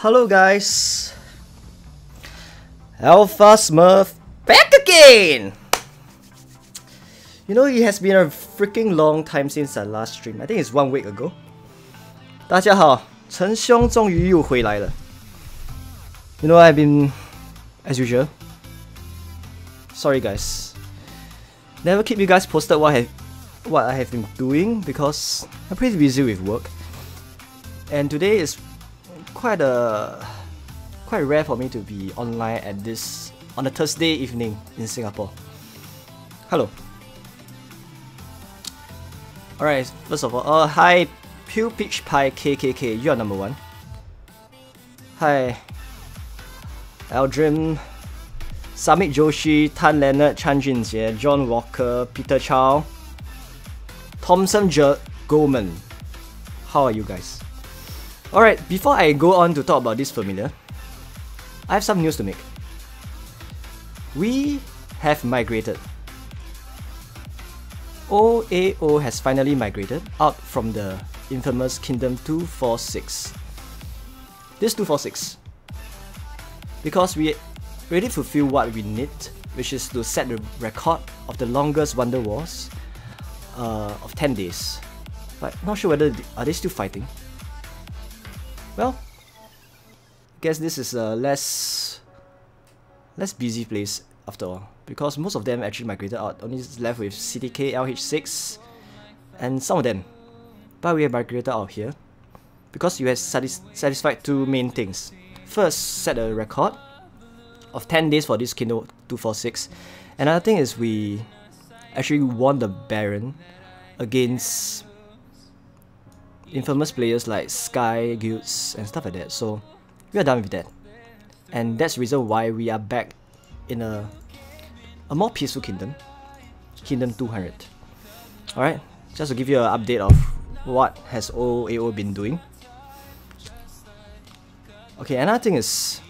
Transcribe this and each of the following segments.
Hello guys, Alpha Smurf back again! You know, it has been a freaking long time since I last streamed. I think it's 1 week ago. 大家好，陈兄终于又回来了。You know, I've been, as usual. Sorry guys. Never keep you guys posted what I have been doing because I'm pretty busy with work. And today is quite rare for me to be online on a Thursday evening in Singapore. Hello. Alright, first of all, hi Pew Peach Pie KKK, you are number 1. Hi Aldrin, Samit Joshi, Tan Leonard, Chan Junjie, John Walker, Peter Chow, Thompson Goldman. How are you guys? Alright, before I go on to talk about this familiar, I have some news to make. We have migrated. OAO has finally migrated out from the infamous Kingdom 246. This 246, because we already fulfill what we need, which is to set the record of the longest Wonder Wars of 10 days. But not sure whether are they still fighting. Well, I guess this is a less busy place after all, because most of them actually migrated out, only left with CTK, LH6, and some of them. But we have migrated out here, because you have satisfied two main things. First, set a record of 10 days for this Kingdom 246. Another thing is we actually won the Baron against infamous players like Sky Guilds and stuff like that, so we are done with that. And that's the reason why we are back in a more peaceful kingdom, Kingdom 200. Alright, just to give you an update of what has OAO been doing. Okay, another thing is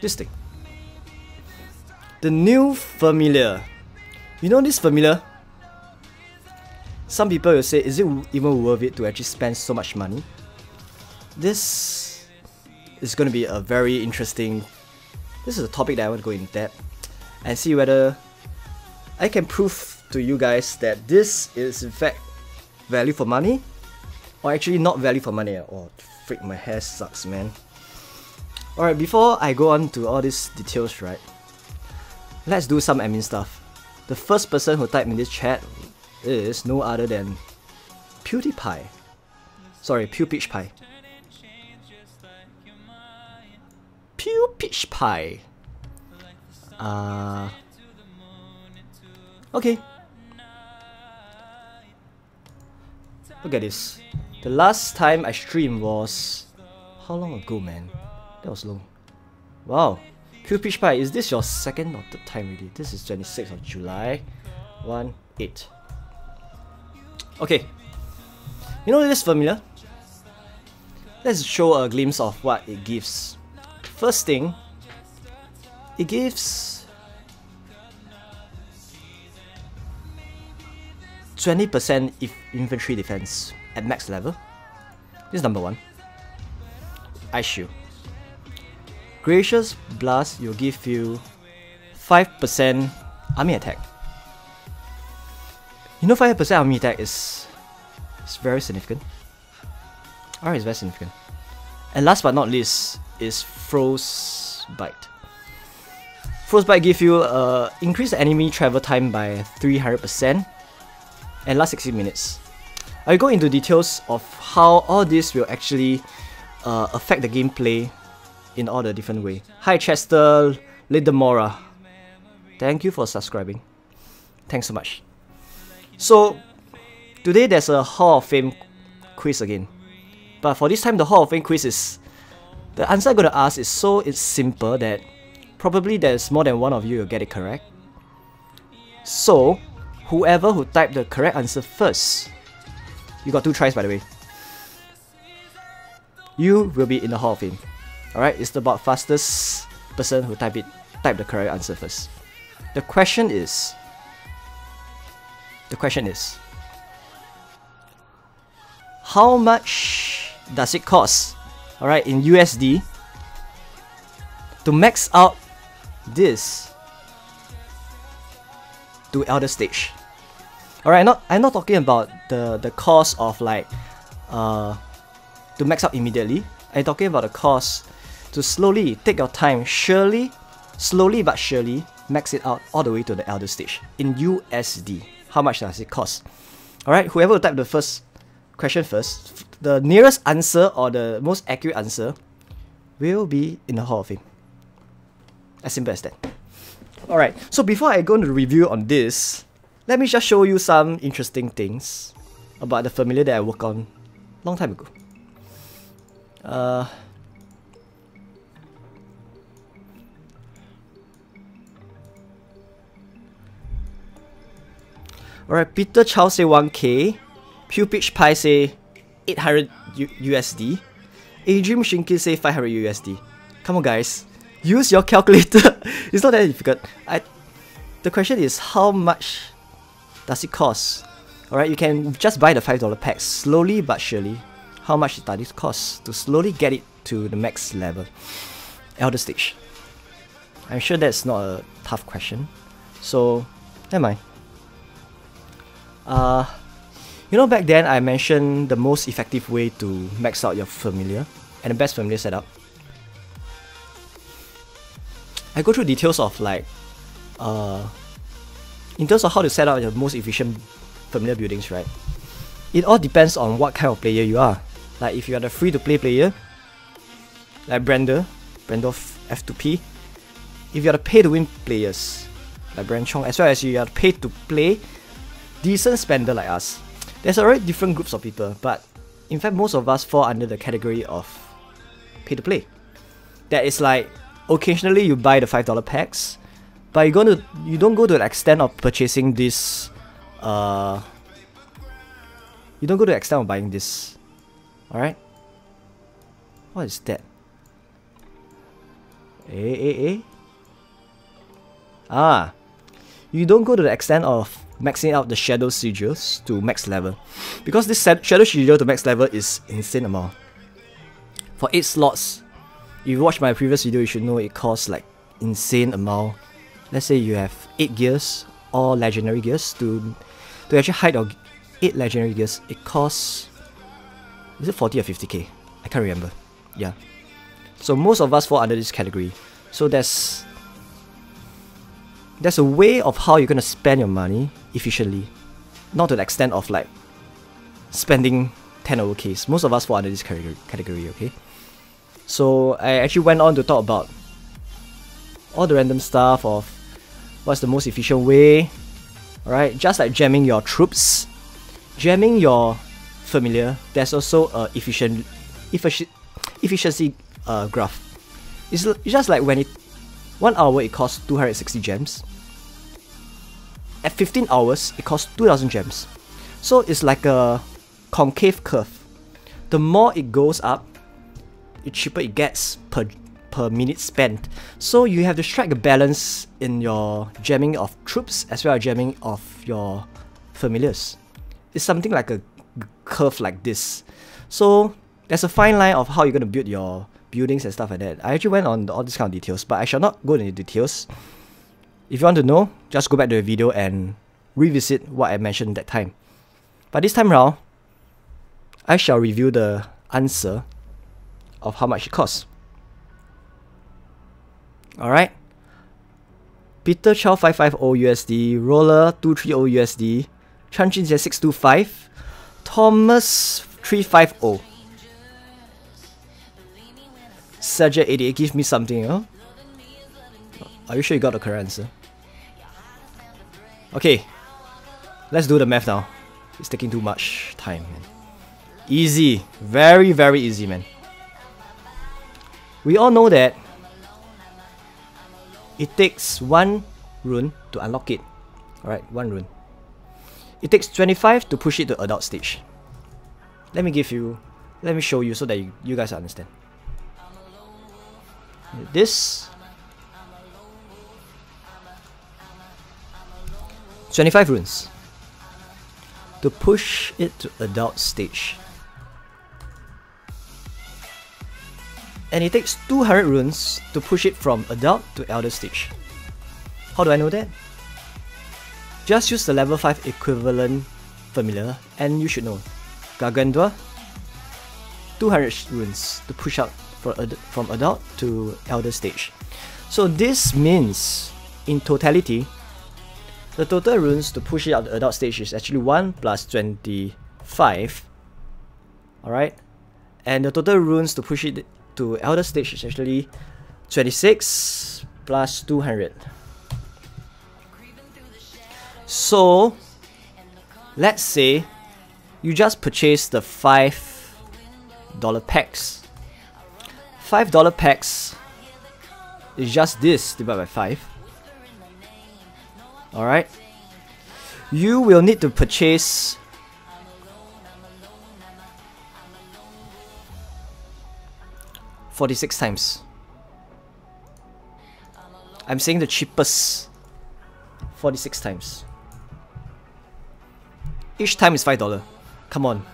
this thing. The new familiar. You know this familiar? Some people will say, is it even worth it to actually spend so much money? This is going to be a very interesting... This is a topic that I want to go in depth and see whether I can prove to you guys that this is in fact value for money or actually not value for money. Oh, freak, my hair sucks, man. Alright, before I go on to all these details, right, let's do some admin stuff. The first person who typed in this chat is no other than PewDiePie. Sorry, Pew Peach Pie. Pew Peach Pie. Okay. Look at this. The last time I streamed was... How long ago, man? That was long. Wow. Pew Peach Pie, is this your second or third time already? This is 26th of July. 1-8. Okay. You know this familiar? Let's show a glimpse of what it gives. First thing, it gives 20% infantry defense at max level. This is number 1. Ice Shield. Gracious Blast will give you 5% army attack. You know, 5% army attack is very significant. Alright, it's very significant. And last but not least is Frostbite. Frostbite gives you increase the enemy travel time by 300% and last 60 minutes. I'll go into details of how all this will actually affect the gameplay in all the different ways. Hi Chester Lidemora. Thank you for subscribing. Thanks so much. So, today there's a Hall of Fame quiz again. But for this time, the Hall of Fame quiz is... The answer I'm going to ask is it's simple that probably there's more than one of you will get it correct. So, whoever who typed the correct answer first, you got 2 tries by the way, you will be in the Hall of Fame. Alright, it's about fastest person who type the correct answer first. The question is, how much does it cost, alright, in USD to max out this to elder stage. Alright, I'm not talking about the cost of like to max out immediately. I'm talking about the cost to slowly take your time, slowly but surely max it out all the way to the elder stage in USD. How much does it cost? Alright, whoever will type the first question first, the nearest answer or the most accurate answer will be in the Hall of Fame. As simple as that. Alright, so before I go into the review on this, let me just show you some interesting things about the familiar that I worked on long time ago. Alright, Peter Chow say 1K, Pupich Pie say 800 USD, Adrian Shinkin say 500 USD. Come on guys, use your calculator. It's not that difficult. The question is, how much does it cost? Alright, you can just buy the $5 packs slowly but surely. How much does it cost to slowly get it to the max level? Elder stage. I'm sure that's not a tough question. So, never mind. You know, back then I mentioned the most effective way to max out your familiar and the best familiar setup. I go through details of like in terms of how to set up the most efficient familiar buildings, right? It all depends on what kind of player you are. Like if you are the free-to-play player, like Brando F2P. If you are the pay-to-win players, like Brand Chong, as well as you are pay-to-play decent spender like us. There's already different groups of people, but in fact most of us fall under the category of pay-to-play. That is like, occasionally you buy the $5 packs, but you don't go to the extent of purchasing this. You don't go to the extent of buying this. Alright? What is that? Ah, you don't go to the extent of maxing out the shadow sigils to max level, because this shadow sigil to max level is insane amount. For 8 slots, if you watch my previous video, you should know it costs like insane amount. Let's say you have 8 gears or legendary gears to actually hide your 8 legendary gears. It costs, is it 40 or 50k? I can't remember. Yeah. So most of us fall under this category. So there's a way of how you're gonna spend your money efficiently, not to the extent of like spending 10 over Ks. Most of us fall under this category, okay? So I actually went on to talk about all the random stuff of what's the most efficient way. Alright, just like jamming your troops, jamming your familiar, there's also a efficiency graph. It's just like when 1 hour it costs 260 gems. At 15 hours, it costs 2000 gems. So it's like a concave curve. The more it goes up, the cheaper it gets per minute spent. So you have to strike a balance in your jamming of troops as well as jamming of your familiars. It's something like a curve like this. So there's a fine line of how you're going to build your buildings and stuff like that. I actually went on all these kind of details, but I shall not go into details. If you want to know, just go back to the video and revisit what I mentioned that time. But this time round, I shall review the answer of how much it costs. Alright. Peter Chow 550 USD, Roller 230 USD, Chan Jin 625, Thomas 350. Sajid 88, give me something, huh? Are you sure you got the correct answer? Okay, let's do the math now. It's taking too much time, man. Easy, very easy, man. We all know that it takes 1 rune to unlock it. Alright, 1 rune. It takes 25 to push it to adult stage. Let me show you so that you guys understand. This 25 runes to push it to adult stage. And it takes 200 runes to push it from adult to elder stage. How do I know that? Just use the level 5 equivalent familiar and you should know. Gargandua, 200 runes to push up from adult to elder stage. So this means, in totality, the total runes to push it up to adult stage is actually 1 plus 25. Alright? And the total runes to push it to elder stage is actually 26 plus 200. So, let's say you just purchase the $5 packs. $5 packs is just this divided by 5. Alright? You will need to purchase 46 times. I'm saying the cheapest 46 times. Each time is $5. Come on.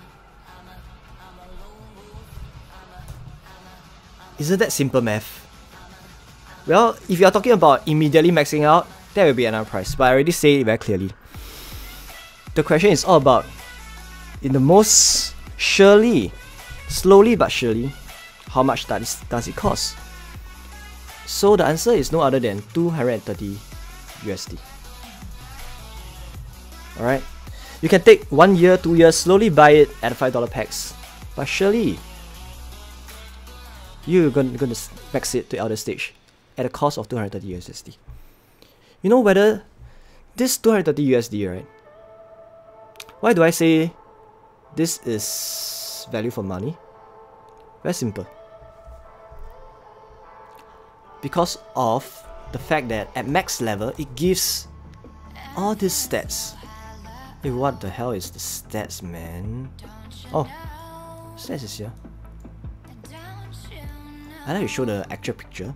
Isn't that simple math? Well, if you are talking about immediately maxing out, that will be another price. But I already say it very clearly. The question is all about, in the most surely, slowly but surely, how much does it cost? So the answer is no other than 230 USD. Alright? You can take 1 year, 2 years, slowly buy it at $5 packs. But surely, you're going to max it to elder stage at a cost of 230 USD. You know whether this 230 USD, right? Why do I say this is value for money? Very simple. Because of the fact that at max level, it gives all these stats. Hey, what the hell is the stats, man? Oh, stats is here. I like to show the actual picture.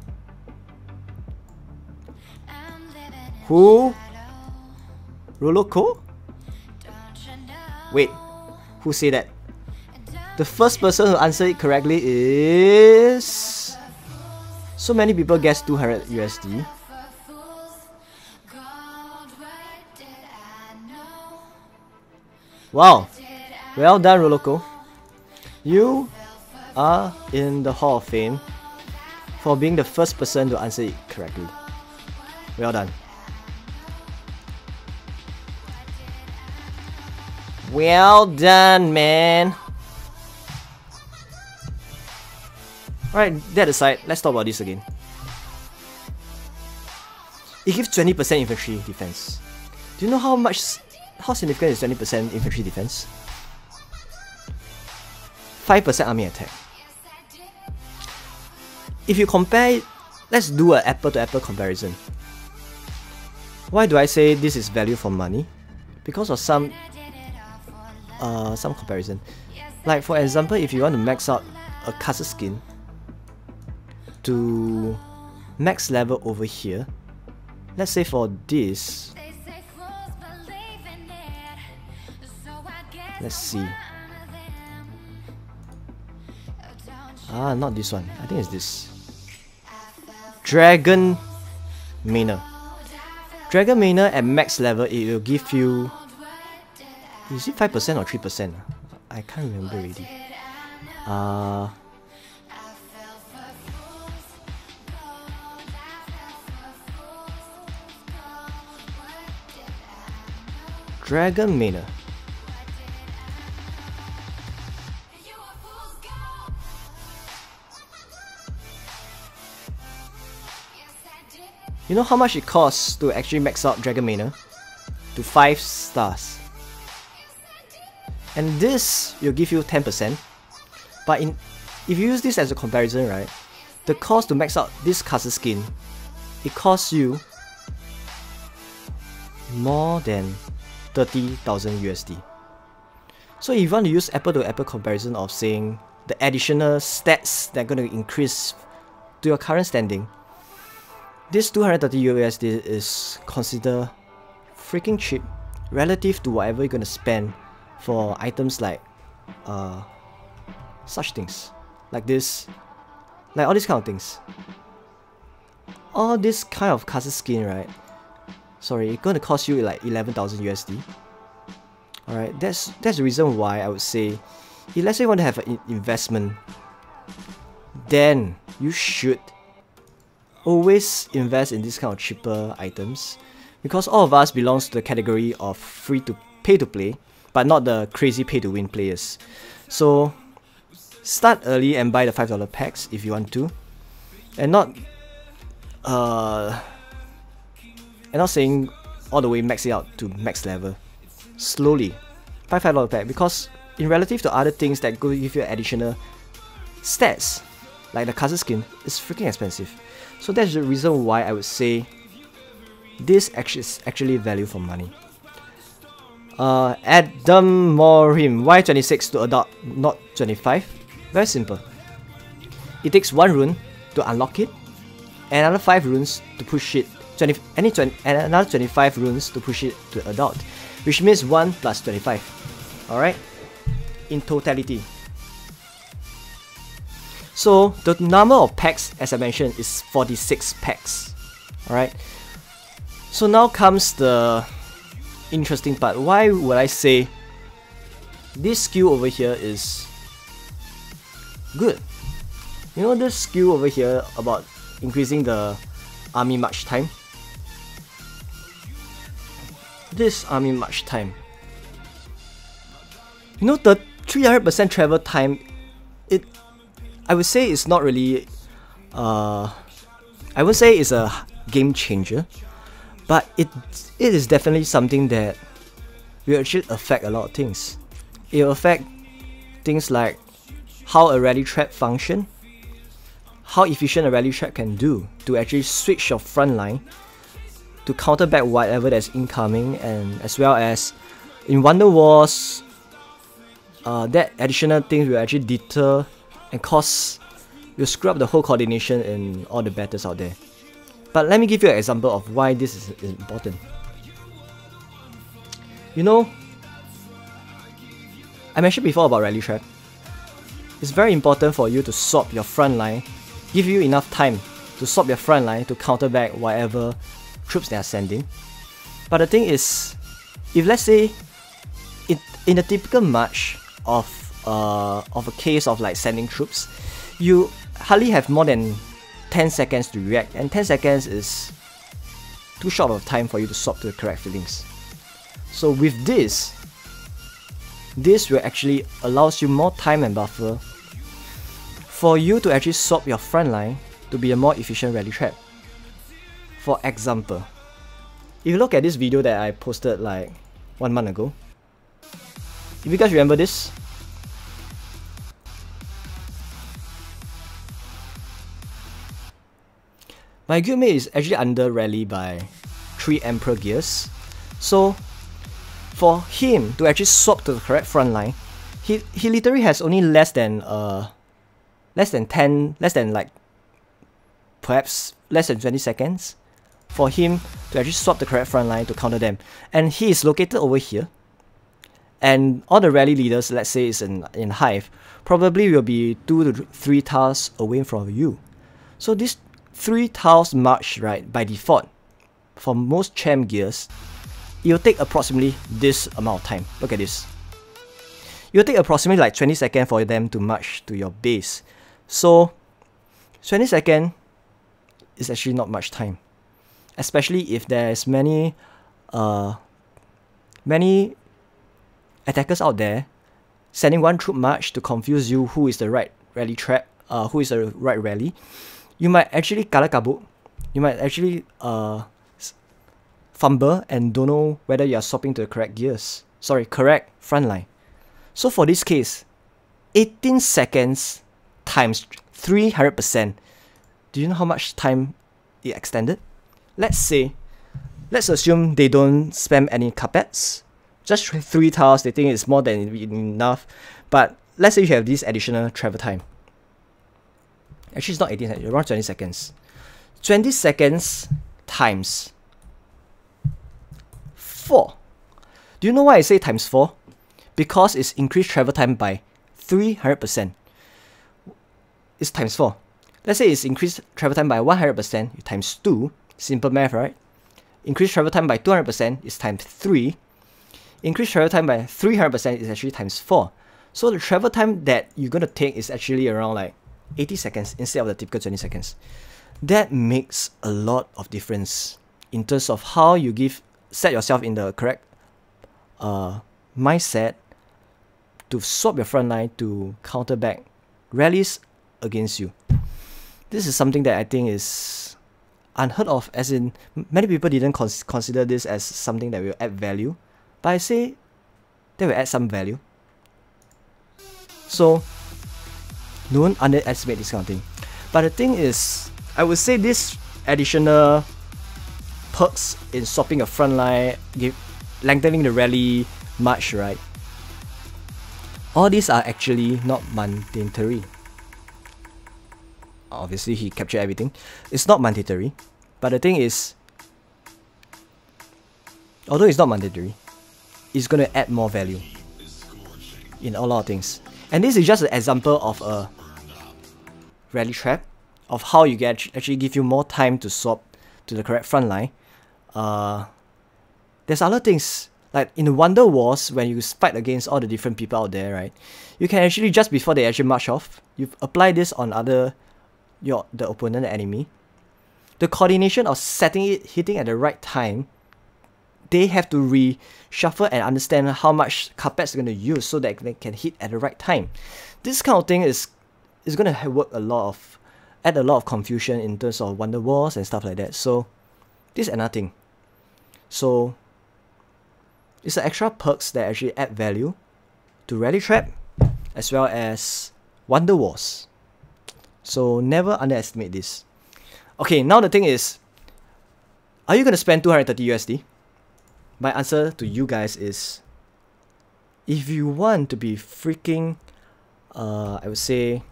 Who? Roloko? Wait, who say that? The first person who answered it correctly is... So many people guessed 200 USD. Wow, well done Roloko. You are in the Hall of Fame for being the first person to answer it correctly. Well done. Well done, man. Alright, that aside, let's talk about this again. It gives 20% infantry defense. Do you know how significant is 20% infantry defense? 5% army attack. If you compare it, let's do an apple-to-apple comparison. Why do I say this is value for money? Because of some comparison. Like for example, if you want to max out a castle skin to max level over here, let's say for this, let's see. Not this one. I think it's this. Dragon Manor. Dragon Manor at max level, it will give you... Is it 5% or 3%? I can't remember already. Dragon Manor. You know how much it costs to actually max out Dragon Manor? To 5 stars. And this will give you 10%. But if you use this as a comparison, right? The cost to max out this castle skin, it costs you more than 30,000 USD. So if you want to use apple-to-apple comparison of saying the additional stats that are going to increase to your current standing, this 230 USD is considered freaking cheap relative to whatever you're going to spend for items like such things like this Like all these kind of things. All this kind of custom skin, right? Sorry, it's gonna cost you like 11,000 USD. Alright, that's the reason why I would say, if let's say you want to have an investment, then you should always invest in this kind of cheaper items, because all of us belongs to the category of free to pay to play, but not the crazy pay to win players. So start early and buy the $5 packs if you want to, and not saying all the way max it out to max level. Slowly buy $5 pack, because in relative to other things that go give you additional stats like the custom skin, it's freaking expensive. So that's the reason why I would say this is actually value for money. Adam Morim, why 26 to adult, not 25? Very simple. It takes 1 rune to unlock it, and another 5 runes to push it, and another 25 runes to push it to adult, which means 1 plus 25. Alright? In totality. So the number of packs, as I mentioned, is 46 packs. Alright? So now comes the interesting part. Why would I say this skill over here is good? You know this skill over here about increasing the army march time? This army march time. You know, the 300% travel time, I would say it's not really I would say it's a game changer, but it is definitely something that will actually affect a lot of things. It will affect things like how a rally trap function, how efficient a rally trap can do to actually switch your front line to counter back whatever that's incoming, and as well as in Wonder Wars, that additional things will actually deter and will screw up the whole coordination in all the battles out there. But let me give you an example of why this is important. You know, I mentioned before about rally trap. It's very important for you to swap your front line, give you enough time to swap your front line to counter back whatever troops they are sending. But the thing is, if let's say in a typical match of a case of like sending troops, you hardly have more than 10 seconds to react, and 10 seconds is too short of time for you to swap to the correct feelings. So with this will actually allows you more time and buffer for you to actually swap your front line to be a more efficient rally trap. For example, if you look at this video that I posted like 1 month ago, if you guys remember this, my guildmate is actually under rally by 3 Emperor gears. So for him to actually swap to the correct front line, he literally has only less than perhaps less than 20 seconds for him to actually swap the correct front line to counter them. And he is located over here, and all the rally leaders, let's say is in Hive, probably will be 2 to 3 tiles away from you. So this 3 tiles march, right, by default, for most champ gears, it will take approximately this amount of time. Look at this. It will take approximately like 20 seconds for them to march to your base. So 20 seconds is actually not much time, especially if there's many attackers out there sending 1 troop march to confuse you who is the right rally trap, who is the right rally. You might actually kalakabut, you might actually fumble and don't know whether you are swapping to the correct gears. Sorry, correct front line. So for this case, 18 seconds times 300%. Do you know how much time it extended? Let's assume they don't spam any carpets. Just 3 tiles, they think it's more than enough. But let's say you have this additional travel time. Actually, it's not 18 seconds, around 20 seconds. 20 seconds times 4. Do you know why I say times 4? Because it's increased travel time by 300%. It's times 4. Let's say it's increased travel time by 100%, times 2. Simple math, right? Increased travel time by 200% is times 3. Increased travel time by 300% is actually times 4. So the travel time that you're going to take is actually around like 80 seconds instead of the typical 20 seconds. That makes a lot of difference in terms of how you set yourself in the correct mindset to swap your front line to counter back rallies against you. This is something that I think is unheard of, as in many people didn't consider this as something that will add value, but I say that will add some value. So don't underestimate this kind of thing. But the thing is, I would say this additional perks in swapping a front line, lengthening the rally much, right? All these are actually not mandatory. Obviously, he captured everything. It's not mandatory. But the thing is, although it's not mandatory, it's going to add more value in a lot of things. And this is just an example of a rally trap, of how you can actually give you more time to swap to the correct front line. There's other things, like in the Wonder Wars, when you fight against all the different people out there, right? You can actually, just before they actually march off, you apply this on the opponent, the enemy. The coordination of setting it, hitting at the right time, they have to reshuffle and understand how much carpets they're going to use so that they can hit at the right time. This kind of thing is going to work add a lot of confusion in terms of Wonder Wars and stuff like that. So this is another thing. So it's the extra perks that actually add value to Rally Trap as well as Wonder Wars. So never underestimate this. Okay, now the thing is, are you going to spend 230 USD? My answer to you guys is, if you want to be freaking, I would say,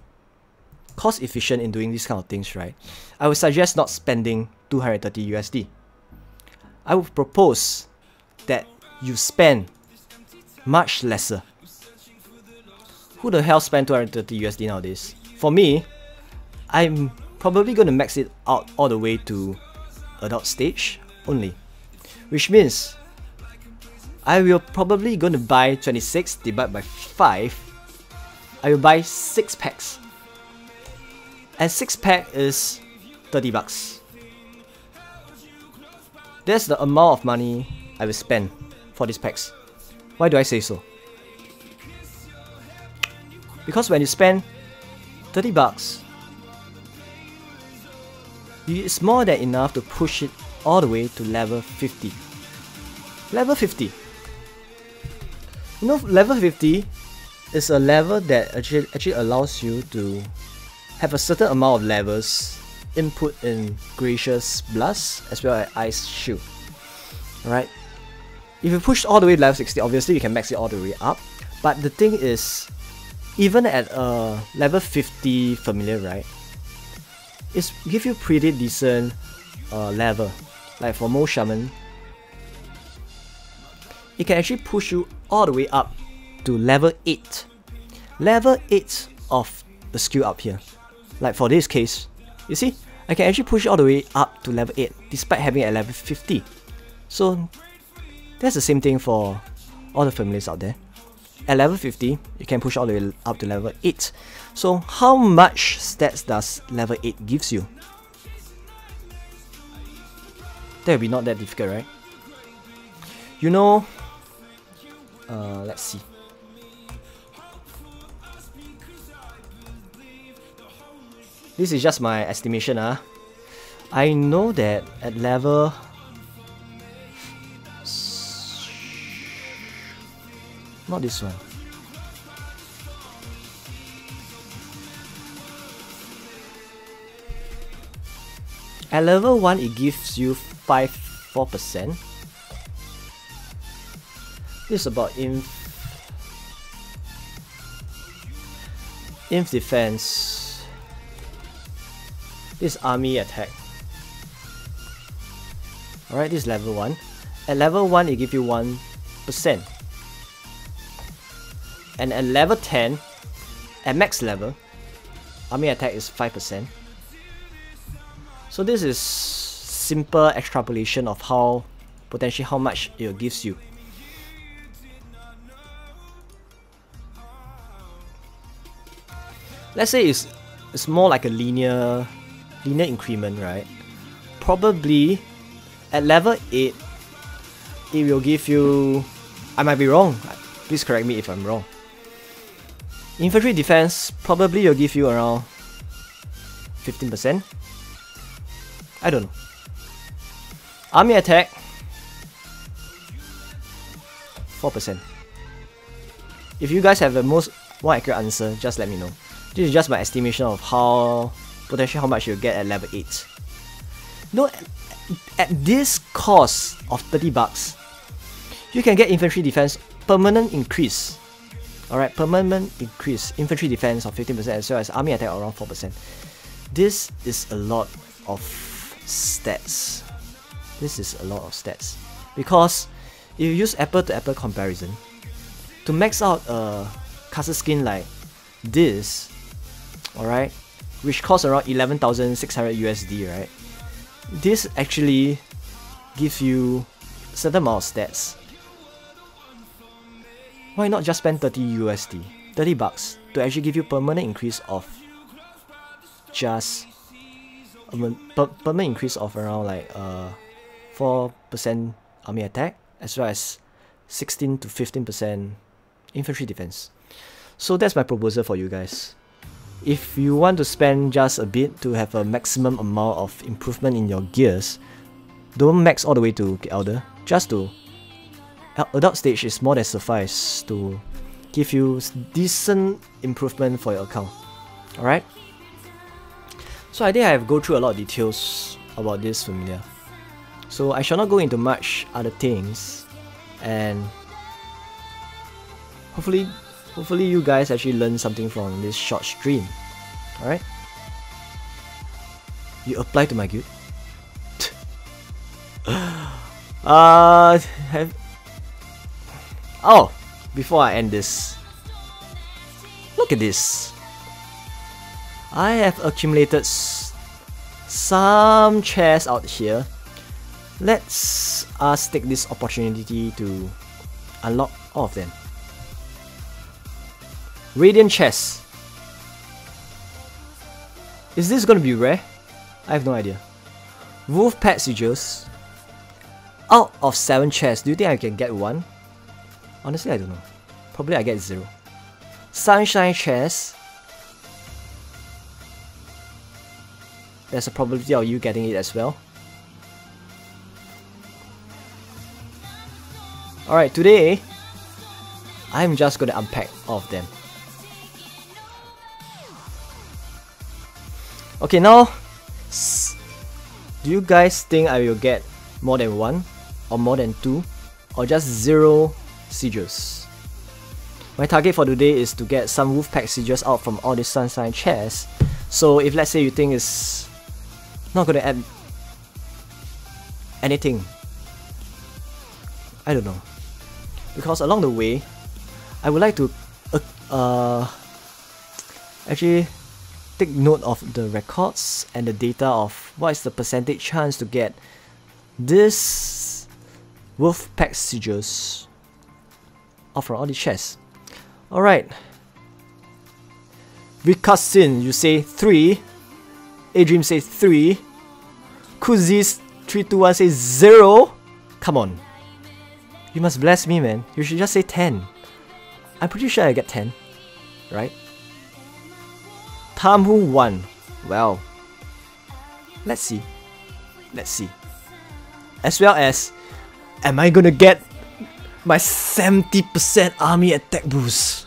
cost efficient in doing these kind of things, right? I would suggest not spending 230 USD. I would propose that you spend much lesser. Who the hell spend 230 USD nowadays? For me, I'm probably going to max it out all the way to adult stage only, which means I will probably going to buy 26 divided by 5. I will buy 6 packs. And 6 pack is 30 bucks. That's the amount of money I will spend for these packs. Why do I say so? Because when you spend 30 bucks, it's more than enough to push it all the way to level 50. Level 50. You know, level 50 is a level that actually allows you to have a certain amount of levels input in Gracious Blast as well as Ice Shield. Alright? If you push all the way to level 60, obviously you can max it all the way up. But the thing is, even at a level 50 familiar, right? It's give you pretty decent level. Like for most shaman, it can actually push you all the way up to level 8. Level 8 of the skill up here. Like for this case, you see, I can actually push all the way up to level 8 despite having a level 50. So that's the same thing for all the familiars out there. At level 50, you can push all the way up to level 8. So how much stats does level 8 gives you? That will be not that difficult, right? You know, let's see. This is just my estimation. I know that at level... Not this one. At level 1, it gives you 4%. This is about inf defense. This army attack. Alright, this is level 1. At level 1, it gives you 1%. And at level 10, at max level, army attack is 5%. So this is simple extrapolation of how potentially how much it gives you. Let's say it's more like a linear increment, right? Probably at level 8 it will give you, I might be wrong, please correct me if I'm wrong. Infantry defense probably will give you around 15%. I don't know. Army attack 4%. If you guys have the more accurate answer, just let me know. This is just my estimation of how potentially how much you'll get at level 8. No, at this cost of 30 bucks, you can get infantry defense permanent increase. Alright, permanent increase infantry defense of 15% as well as army attack around 4%. This is a lot of stats. This is a lot of stats. Because if you use apple to apple comparison, to max out a castle skin like this, alright, which costs around 11,600 USD, right? This actually gives you a certain amount of stats. Why not just spend 30 USD, 30 bucks to actually give you permanent increase of just permanent increase of around like 4% army attack as well as 16 to 15% infantry defense. So that's my proposal for you guys. If you want to spend just a bit to have a maximum amount of improvement in your gears, don't max all the way to Elder. Just to Adult stage is more than suffice to give you decent improvement for your account. Alright? So I think I have go through a lot of details about this familiar. So I shall not go into much other things, and hopefully you guys actually learn something from this short stream. Alright? You apply to my guild? Oh, before I end this, look at this. I have accumulated some chests out here. Let's us take this opportunity to unlock all of them. Radiant chest. Is this gonna be rare? I have no idea. Wolf pet sigils. Out of 7 chests, do you think I can get 1? Honestly, I don't know. Probably I get 0. Sunshine chest. There's a probability of you getting it as well. Alright, today I'm just gonna unpack all of them. Okay, now do you guys think I will get more than 1 or more than 2 or just 0 sigils? My target for today is to get some Wolfpack sigils out from all these Sunshine chests. So if let's say you think it's not gonna add anything, I don't know, because along the way I would like to actually take note of the records and the data of what is the percentage chance to get this Wolfpack sigils out from all these chests. Alright. Vikasin, you say 3. Adrian says 3. Kuzis 321 says 0. Come on. You must bless me, man. You should just say 10. I'm pretty sure I get 10. Right? Tamhu 1. Well. Let's see. Let's see. As well as, am I gonna get my 70% army attack boost?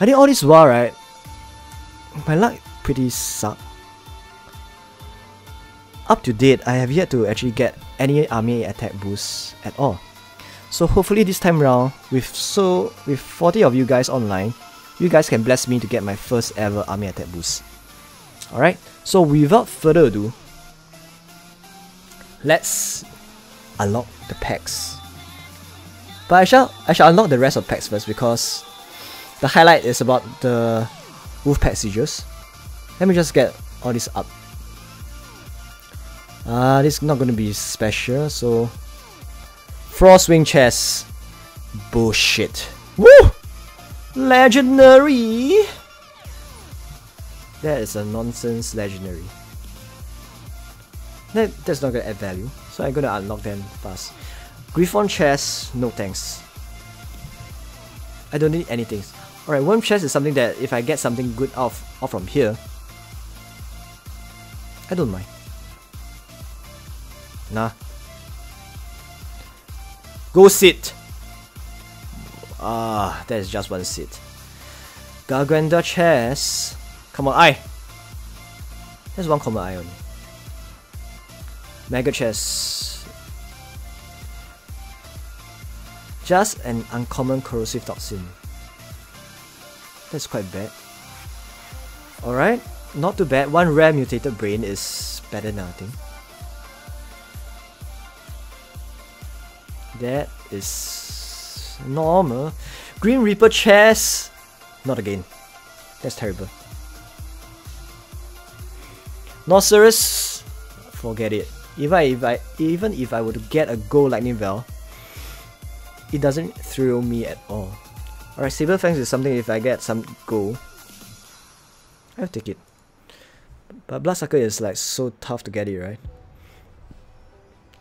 I think all this while, right, my luck pretty suck. Up to date, I have yet to actually get any army attack boost at all. So hopefully this time round, with 40 of you guys online, you guys can bless me to get my first ever army attack boost. Alright, so without further ado, let's unlock the packs. But I shall unlock the rest of packs first, because the highlight is about the Wolfpack sigils. Let me just get all this up. This is not gonna be special, so Frostwing chest. Bullshit. Woo! Legendary! That is a nonsense legendary. That's not gonna add value, so I'm gonna unlock them fast. Griffon chest, no thanks. I don't need anything. Alright, worm chest is something that if I get something good off from here, I don't mind. Nah. Go sit! Ah, that is just one sit. Garganta chest. Come on, eye! There's one common eye only. Mega chest. Just an uncommon corrosive toxin. That's quite bad. Alright, not too bad. One rare mutated brain is better than nothing. That is normal. Green Reaper chest. Not again. That's terrible. Nocerus. Forget it. Even if I were to get a gold lightning bell, it doesn't thrill me at all. Alright, Saber Fangs is something if I get some gold, I'll take it. But Bloodsucker is like so tough to get it, right?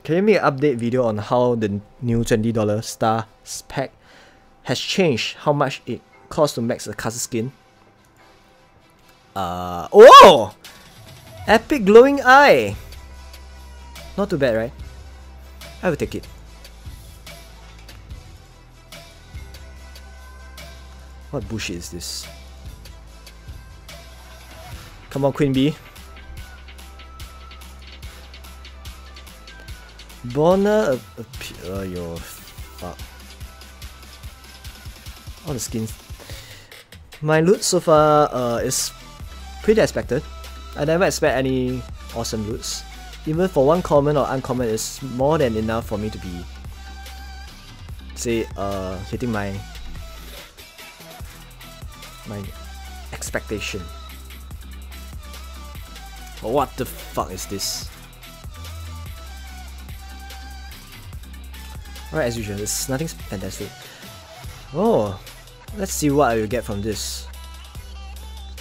Can you make an update video on how the new $20 star pack has changed how much it costs to max a custom skin? Oh! Epic glowing eye! Not too bad, right? I will take it. What bullshit is this? Come on, Queen Bee. Bonner yo, fuck. All the skins. My loot so far is pretty expected. I never expect any awesome loots. Even for one common or uncommon is more than enough for me to be, say, hitting my expectation. But what the fuck is this? Alright, as usual, it's nothing fantastic. Oh, let's see what I will get from this.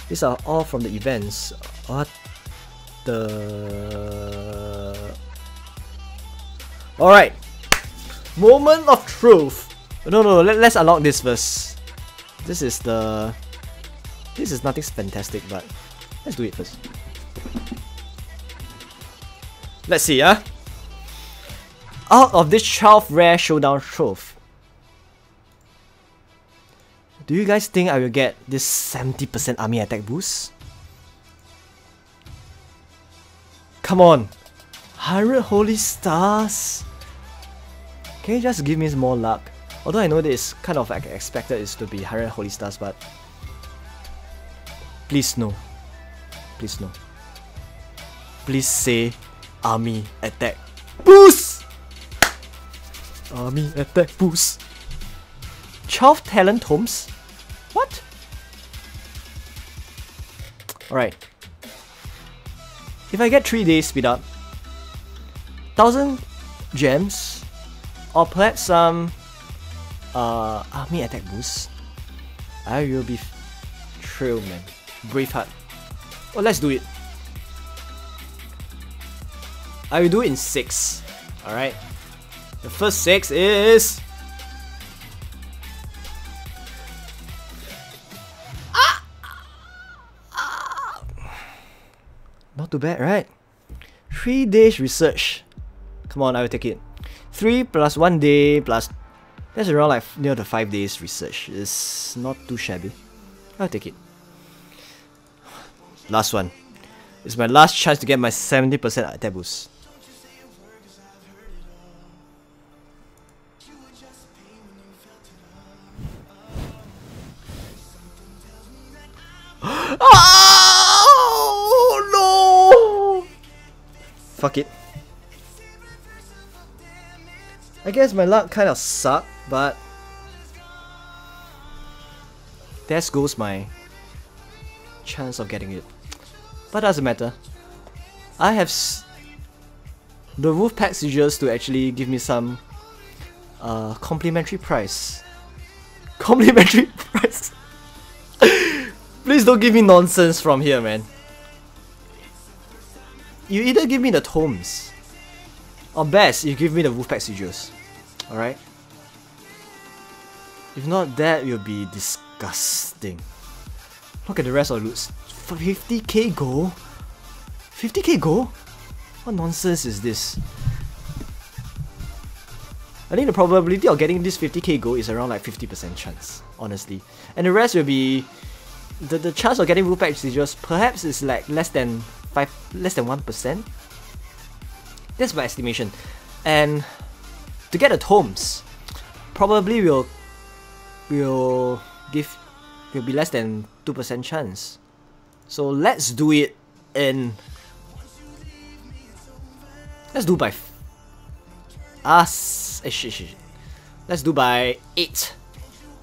These are all from the events. What the... Alright, moment of truth. No, let's unlock this first. This is nothing fantastic, but let's do it first. Let's see, Out of this 12 rare showdown trophy, do you guys think I will get this 70% army attack boost? Come on, 100 holy stars. Can you just give me more luck? Although I know this kind of like expected is to be 100 holy stars, but please no. Please no. Please say army attack boost! Army attack boost. 12 talent tomes? What? Alright. If I get 3 days speed up, 1000 gems, or perhaps some army attack boost, I will be thrilled, man. Braveheart. Well, let's do it. I will do it in 6. Alright. The first 6 is... Not too bad, right? 3 days research. Come on, I will take it. 3 plus 1 day plus... That's around like near the 5 days research. It's not too shabby. I'll take it. Last one. It's my last chance to get my 70% attack boost. Oh no! Fuck it. I guess my luck kind of sucked, but there goes my chance of getting it. But doesn't matter. I have the Wolfpack sigils to actually give me some complimentary price. Complimentary price. Please don't give me nonsense from here, man. You either give me the tomes, or best, you give me the Wolfpack sigils. Alright? If not, that will be disgusting. Look at the rest of the loots. 50k gold? 50k gold? What nonsense is this? I think the probability of getting this 50k gold is around like 50% chance, honestly. And the rest will be... The chance of getting Wolfpack sigils perhaps is like less than 1%. That's my estimation. And to get the tomes, probably will be less than 2% chance. So let's do it in... Let's do by... shit. Let's do by 8.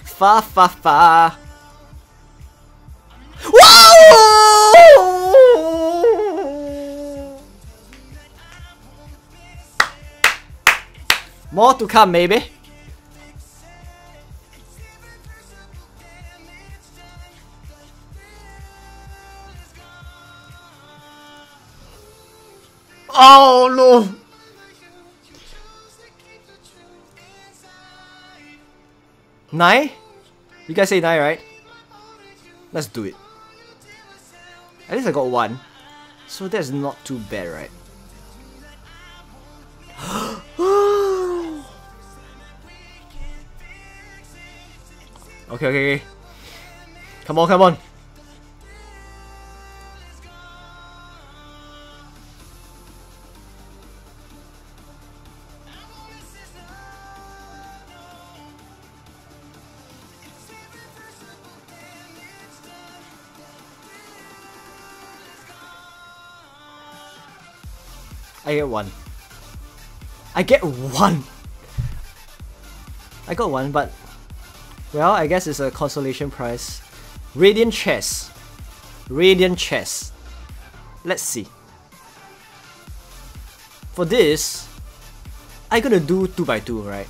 Fa. Whoa! More to come, maybe. Oh no! Nine? You guys say 9, right? Let's do it. At least I got 1. So that's not too bad, right? Okay. Come on. I get 1. I got 1, but well, I guess it's a consolation prize. Radiant chest. Let's see. For this, I'm gonna do 2x2, right?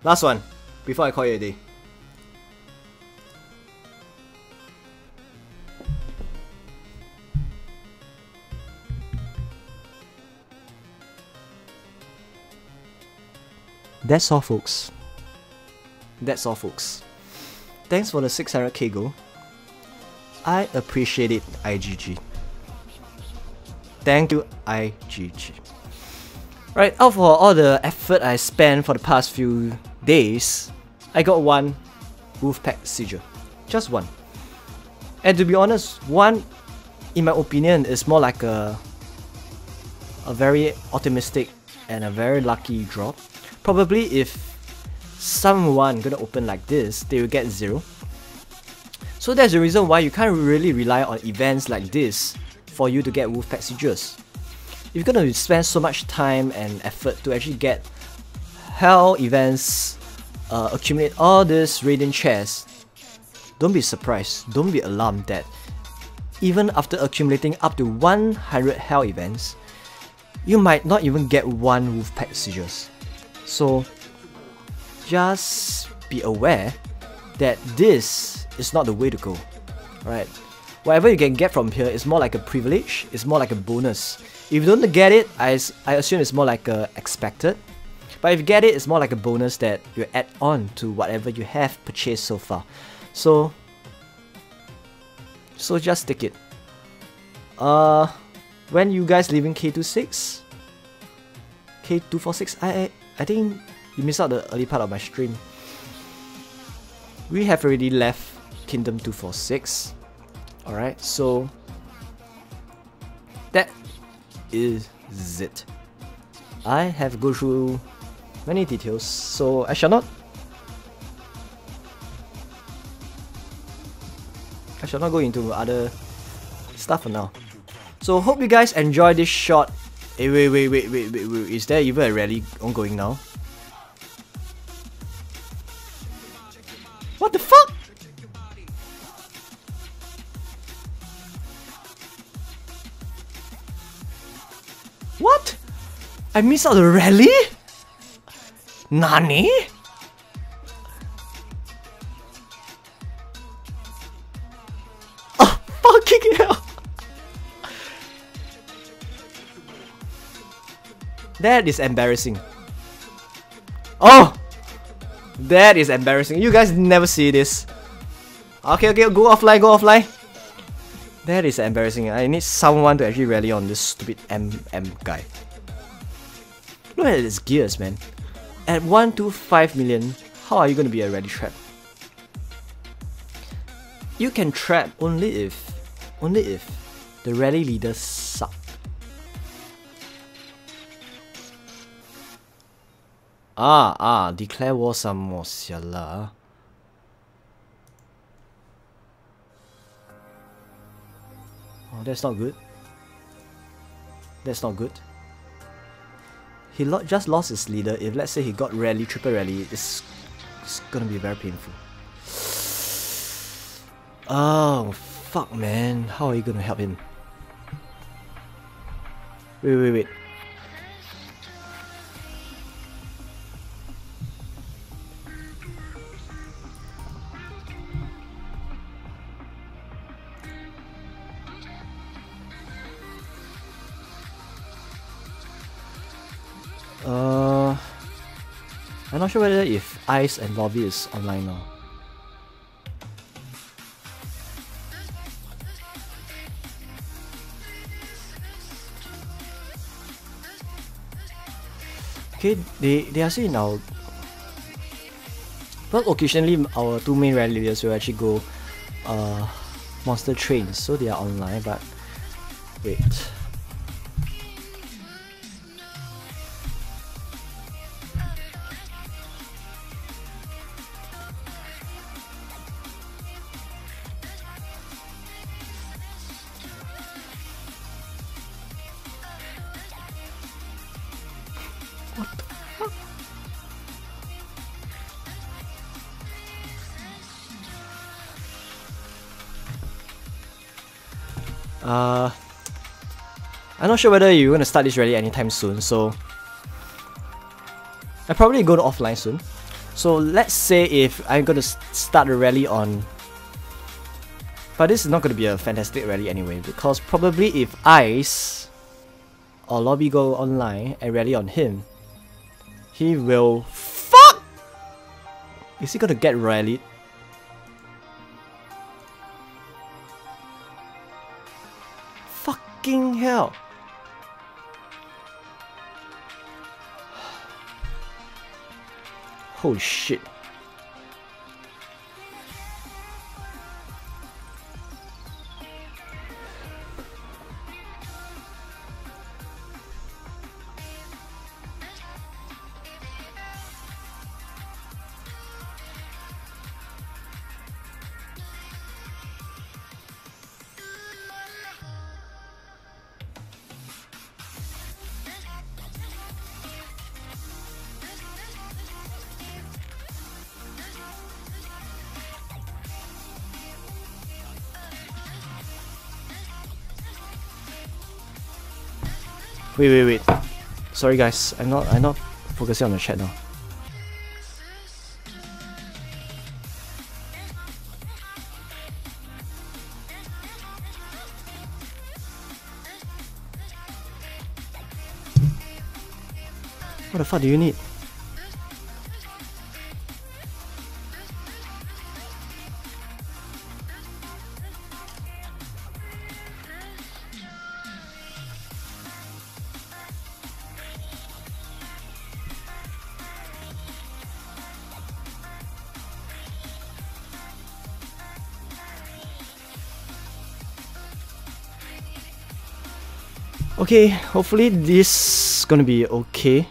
Last one, before I call it a day. That's all, folks. Thanks for the 600k gold. I appreciate it, IGG. Thank you, IGG. Right, out for all the effort I spent for the past few days, I got 1 Wolfpack sigil. Just 1. And to be honest, 1, in my opinion, is more like a very optimistic and a very lucky drop. Probably if someone gonna open like this, they will get 0. So that's the reason why you can't really rely on events like this for you to get Wolfpack sigils. If you're gonna spend so much time and effort to actually get hell events, accumulate all this radiant chests, don't be surprised, don't be alarmed that even after accumulating up to 100 hell events, you might not even get 1 Wolfpack sigils. So just be aware that this is not the way to go, right? Whatever you can get from here is more like a privilege, it's more like a bonus. If you don't get it, I assume it's more like a expected. But if you get it, it's more like a bonus that you add on to whatever you have purchased so far. So just take it. When you guys leaving K26? K246? I think you missed out the early part of my stream. We have already left Kingdom 246. Alright, so that is it. I have go through many details, so I shall not go into other stuff for now. So hope you guys enjoy this short Hey, wait. Is there even a rally ongoing now? What the fuck? What? I missed out the rally? Nani? Oh, fucking hell! That is embarrassing. Oh! That is embarrassing. You guys never see this. Okay, go offline. That is embarrassing. I need someone to actually rally on this stupid MM guy. Look at his gears, man. At 125 million, how are you gonna be a rally trap? You can trap only if the rally leaders suck. Declare war some more, siala. Oh, that's not good. That's not good. He just lost his leader. If let's say he got rally, triple rally, it's gonna be very painful. Oh, fuck, man. How are you gonna help him? Wait. I'm not sure whether if Ice and Lobby is online now. Okay, they are still in our... But occasionally our two main rally leaders will actually go monster trains, so they are online, but wait. I'm not sure whether you're gonna start this rally anytime soon, so I'll probably go to offline soon. So let's say if I'm gonna start a rally on... But this is not gonna be a fantastic rally anyway, because probably if Ice or Lobby go online and rally on him, he will... Fuck! Is he gonna get rallied? Fucking hell! Holy shit. Wait. Sorry guys, I'm not focusing on the chat now. What the fuck do you need? Okay, hopefully this is gonna be okay.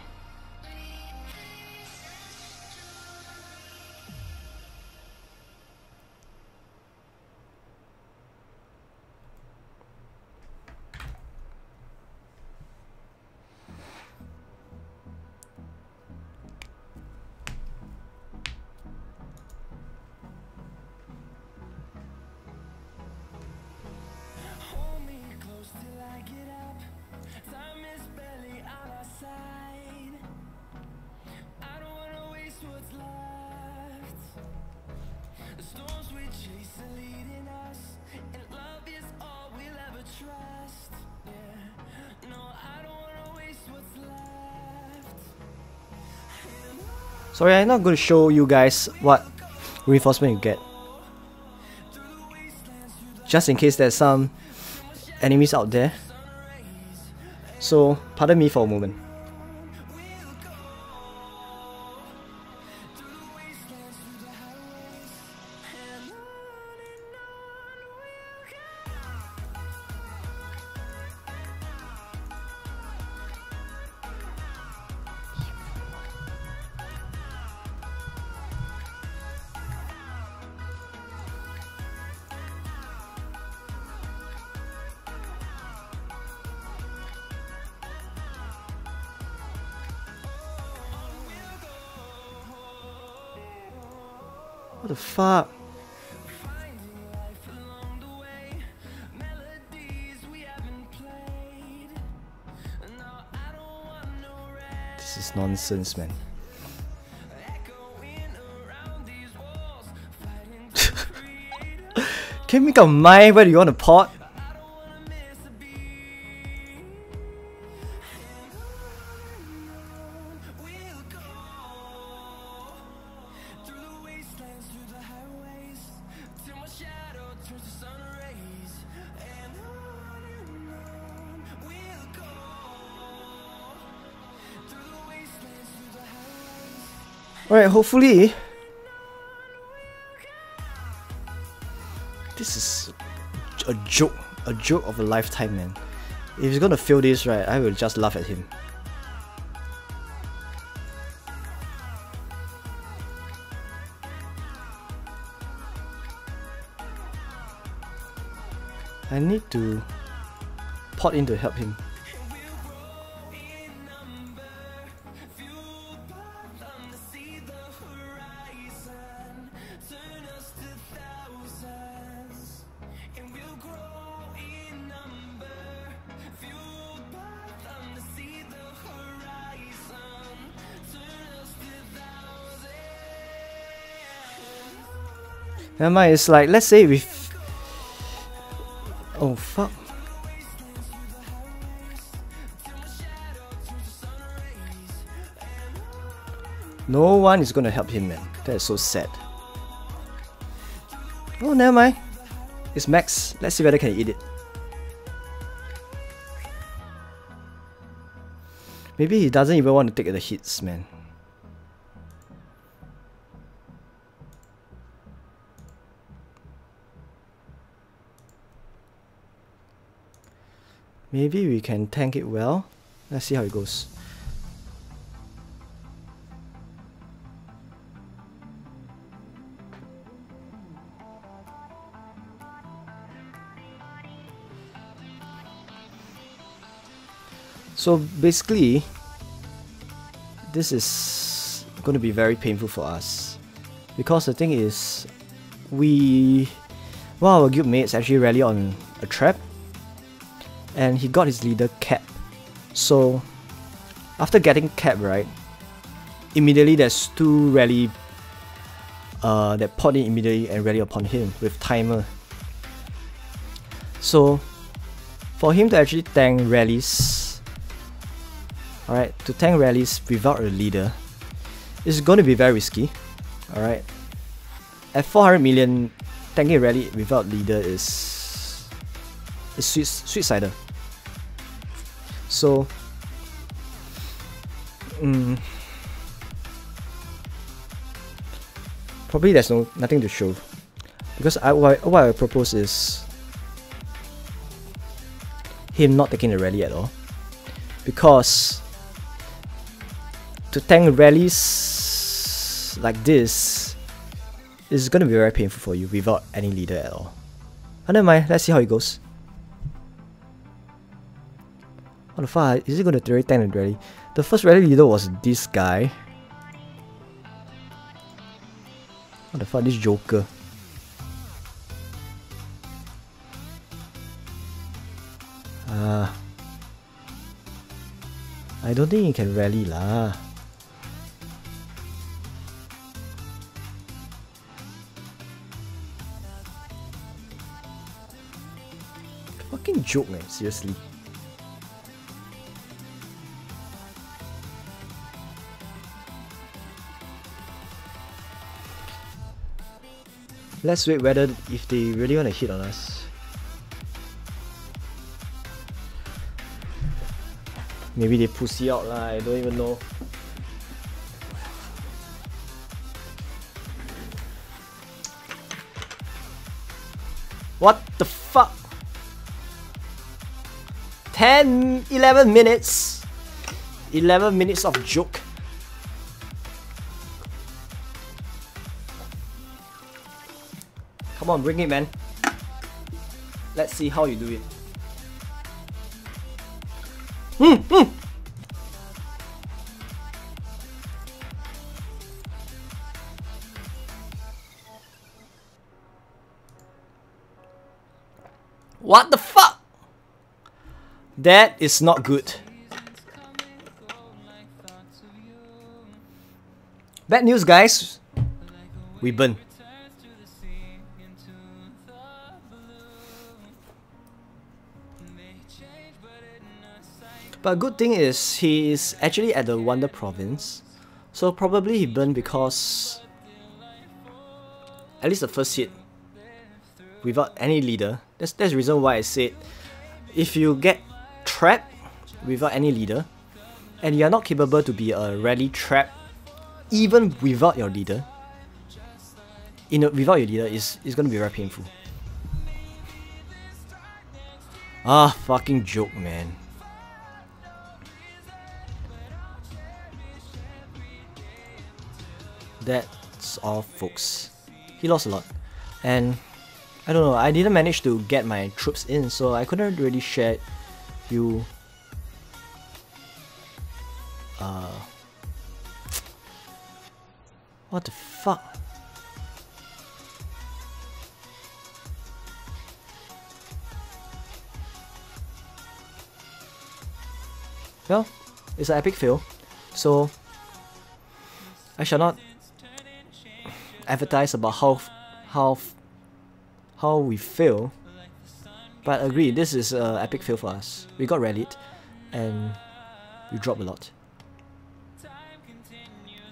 Sorry, I'm not going to show you guys what reinforcement you get. Just in case there's some enemies out there. So, pardon me for a moment. What the fuck? This is nonsense, man. Can you make up mind whether you want to pot? Alright, hopefully this is a joke of a lifetime, man. If he's gonna fail this, right, I will just laugh at him. I need to pot in to help him. Never mind, it's like, let's say with... Oh fuck. No one is gonna help him, man. That is so sad. Oh, never mind. It's Max. Let's see whether I can eat it. Maybe he doesn't even want to take the hits, man. Maybe we can tank it well. Let's see how it goes. So basically, this is going to be very painful for us. Because the thing is, one of our guild mates actually rally on a trap. And he got his leader capped. So after getting capped, right, immediately there's two rally that pot in immediately and rally upon him with timer. So for him to actually tank rallies, alright, to tank rallies without a leader is going to be very risky. Alright, at 400 million, tanking a rally without leader is suicider. So probably there's nothing to show, because what I propose is him not taking the rally at all, because to tank rallies like this is going to be very painful for you without any leader at all. But never mind, let's see how it goes. What the fuck? Is it going to tank the rally? The first rally leader was this guy. What the fuck? This Joker. I don't think he can rally lah. joke, man. Seriously. Let's wait whether if they really want to hit on us. Maybe they pussy out lah, I don't even know. What the fuck? 11 minutes. 11 minutes of joke. Come on, bring it, man. Let's see how you do it. What the fuck? That is not good. Bad news, guys. We burn. But good thing is he is actually at the Wonder Province, so probably he burned because at least the first hit without any leader. That's the reason why I said if you get trapped without any leader and you are not capable to be a rally trap even without your leader, without your leader is gonna be very painful. Ah, fucking joke, man. That's all, folks. He lost a lot, and I don't know, I didn't manage to get my troops in, so I couldn't really share you what the fuck? Well, it's an epic fail, so I shall not advertise about how we fail, but I agree, this is an epic fail for us. We got rallied and we dropped a lot.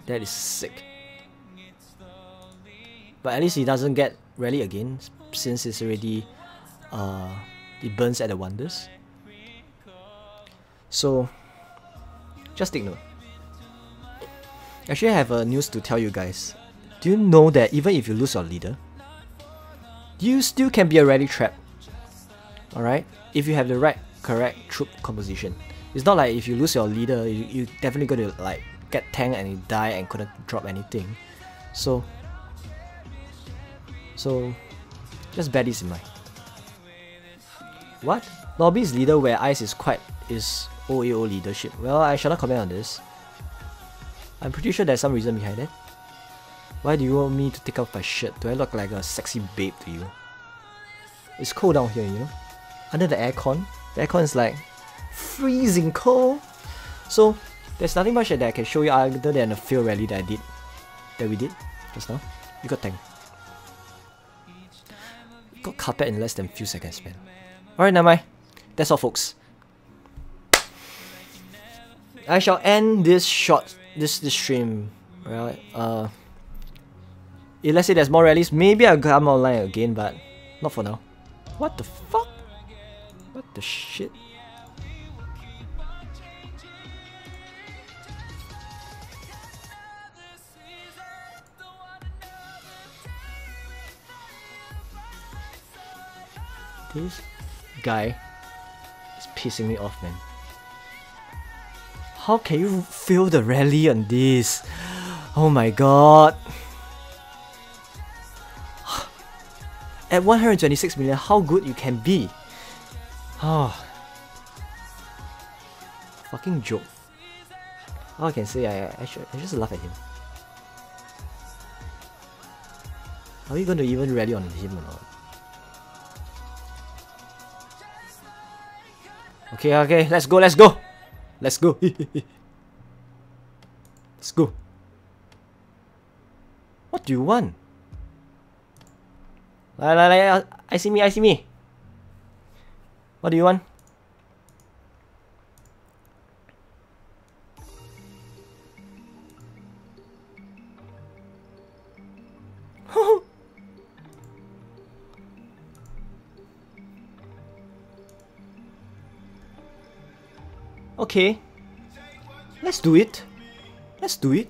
That is sick. But at least he doesn't get rally again since it's already it burns at the wonders. So just take note. Actually, I have a news to tell you guys. Do you know that even if you lose your leader, you still can be a rally trap? Alright? If you have the correct troop composition. It's not like if you lose your leader, you definitely going to like get tanked and you die and couldn't drop anything. So just bear this in mind. What? Lobby's leader where Ice is OAO leadership. Well, I shall not comment on this. I'm pretty sure there's some reason behind it. Why do you want me to take off my shirt? Do I look like a sexy babe to you? It's cold down here, you know? Under the aircon. The aircon is like freezing cold. So there's nothing much that I can show you other than a fail rally that we did just now. We got tanked. We got carpet in less than few seconds, man. Alright, never mind. That's all, folks. I shall end this stream. Right? If let's say there's more rallies, maybe I'll come online again, but not for now. What the fuck? What the shit? This guy is pissing me off, man. How can you feel the rally on this? Oh my god. At 126 million, how good you can be. Oh. Fucking joke. All I can say, I just laugh at him. Are we going to even rally on him or not? Okay, let's go. Let's go. Let's go. What do you want? I see me. What do you want? Okay, let's do it. Let's do it.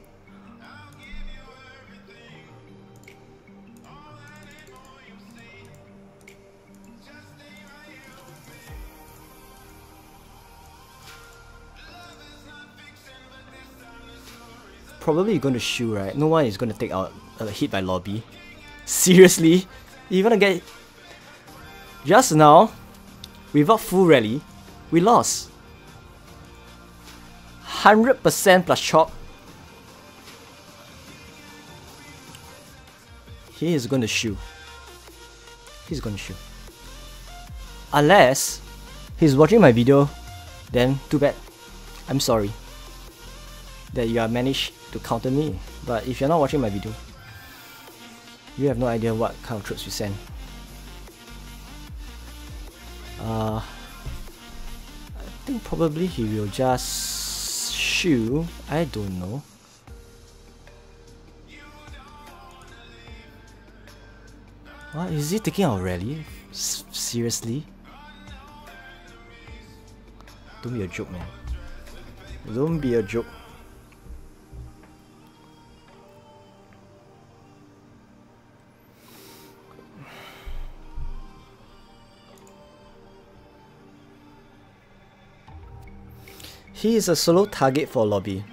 Probably you're going to shoot, right? No one is going to take out a hit by lobby. Seriously? You're gonna get... Just now, without full rally, we lost. 100% plus chop. He is going to shoot. He's going to shoot. Unless he's watching my video, then too bad. I'm sorry that you have managed to counter me. But if you're not watching my video, you have no idea what kind of troops we send. I think probably he will just shoot. I don't know. What is he taking our rally? Seriously? Don't be a joke, man. Don't be a joke. He is a solo target for lobby.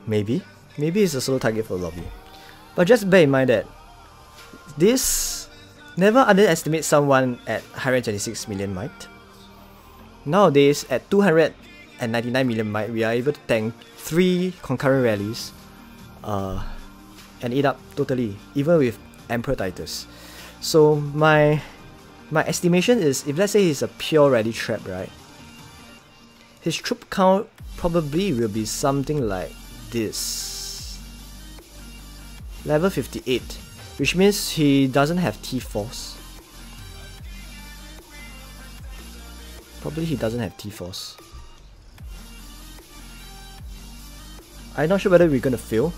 Maybe it's a solo target for lobby. But just bear in mind that this, never underestimate someone at 126 million might. Nowadays, at 299 million might, we are able to tank 3 concurrent rallies and eat up totally, even with Emperor Titus. So my estimation is, if let's say he's a pure rally trap, right, his troop count probably will be something like this. Level 58, which means he doesn't have T-Force. Probably he doesn't have T-Force. I'm not sure whether we're gonna fail.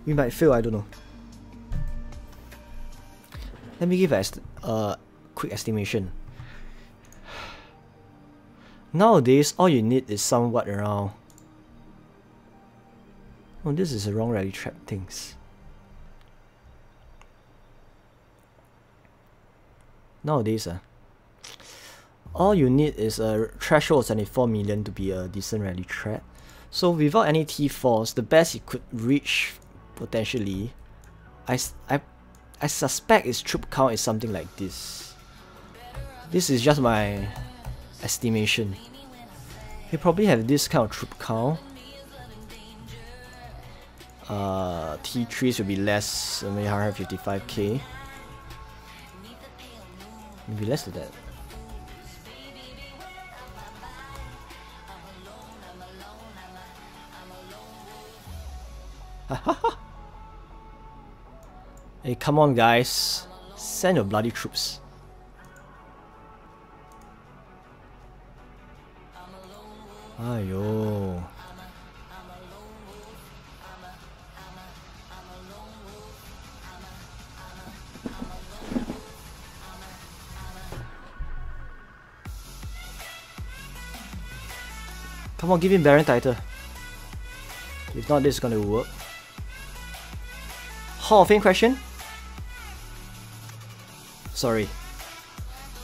We might fail, I don't know. Let me give a quick estimation. Nowadays, all you need is somewhat around... Oh, this is the wrong rally trap things. Nowadays, all you need is a threshold of 74 million to be a decent rally trap. So without any T-Force, the best it could reach potentially, I suspect its troop count is something like this. This is just my estimation. He probably have this kind of troop count. T3s will be less, maybe 155k. Maybe less than that. Hey, come on guys, send your bloody troops. Ayo. Come on, give him Baron title. If not, this is gonna work. Hall of Fame question? Sorry.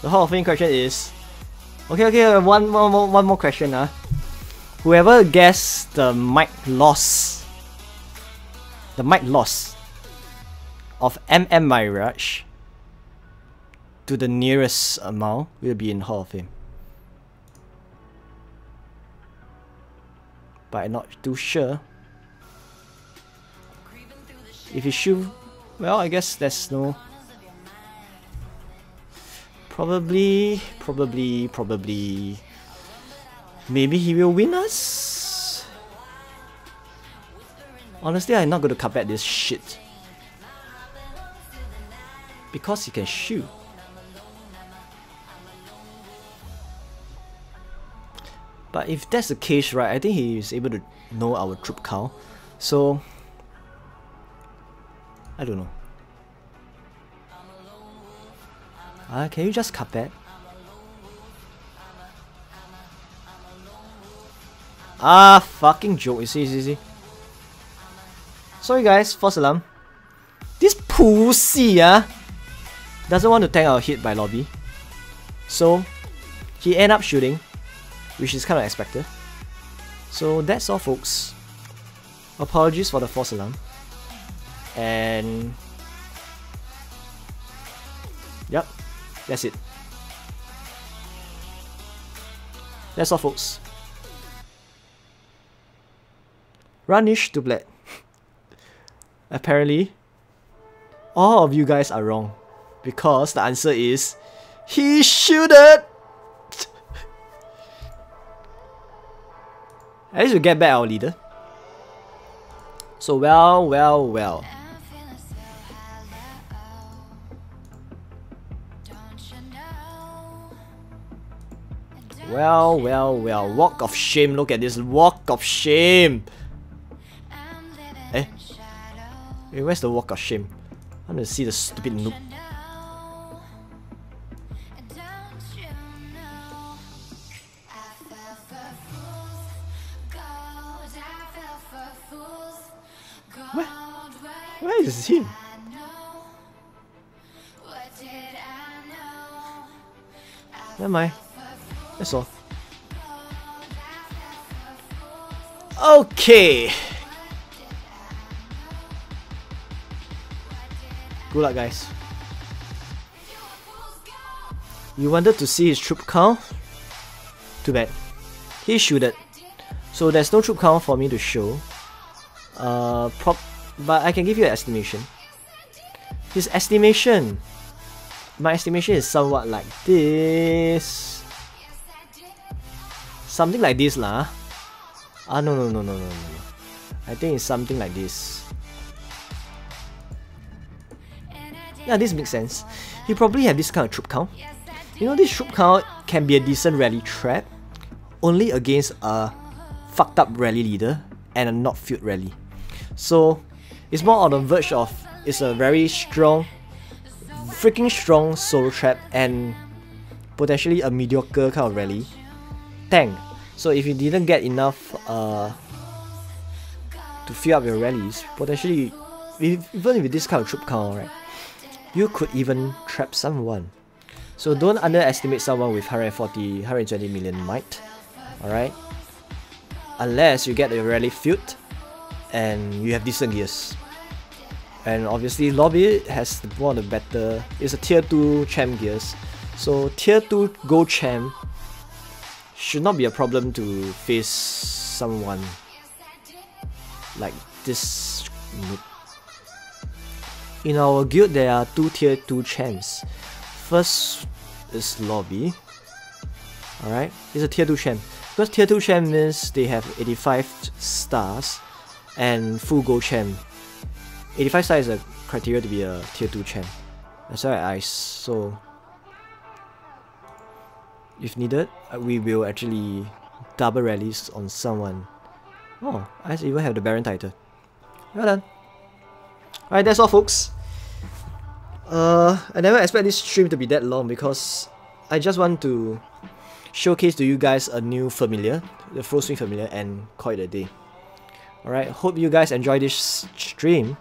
The Hall of Fame question is... Okay, one more question. Whoever guessed the might loss of MM Mirage to the nearest amount will be in Hall of Fame. But I'm not too sure. If he shoot, well, I guess there's no... Probably... Maybe he will win us? Honestly, I'm not going to carpet this shit. Because he can shoot. But if that's the case, right, I think he is able to know our troop count. So, I don't know. Can you just carpet? Fucking joke, you see. Sorry guys, false alarm. This pussy, doesn't want to tank our hit by lobby. So, he end up shooting, which is kind of expected. So that's all folks. Apologies for the false alarm. And... yep, that's it. That's all folks. Runish to Bled. Apparently, all of you guys are wrong. Because the answer is... he shooted! At least we get back our leader. So well. Well, walk of shame, look at this, walk of shame! Hey, where's the walk of shame? I want to see the stupid noob. Where is he? Never mind. That's all. Okay. Good luck, guys. You wanted to see his troop count? Too bad. He shooted. So there's no troop count for me to show. But I can give you an estimation. His estimation. My estimation is somewhat like this. Something like this lah. No. I think it's something like this. Yeah, this makes sense. He probably have this kind of troop count. You know, this troop count can be a decent rally trap, only against a fucked up rally leader and a not filled rally. So it's more on the verge of, it's a very strong, freaking strong solo trap and potentially a mediocre kind of rally tank. So if you didn't get enough to fill up your rallies, potentially, even with this kind of troop count, right, you could even trap someone. So don't underestimate someone with 140, 120 million might, alright? Unless you get a rally filled and you have decent gears. And obviously lobby has one of the better, it's a tier 2 champ gears. So tier 2 gold champ should not be a problem to face someone like this noob. In our guild there are 2 tier 2 champs. First is lobby. Alright, it's a tier 2 champ. Because tier 2 champ means they have 85 stars and full gold champ. 85 stars is a criteria to be a tier 2 champ. That's why I ice. So if needed, we will actually double rallies on someone. Oh, I even have the Baron title. Well done. Alright, that's all folks. I never expect this stream to be that long because I just want to showcase to you guys a new familiar, the Frostwing familiar, and call it a day. Alright, hope you guys enjoy this stream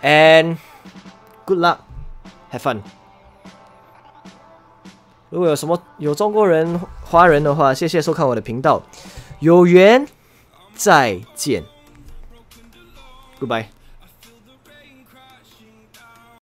and good luck, have fun. 如果有中国人、华人的话，谢谢收看我的频道，有缘再见 ，Goodbye。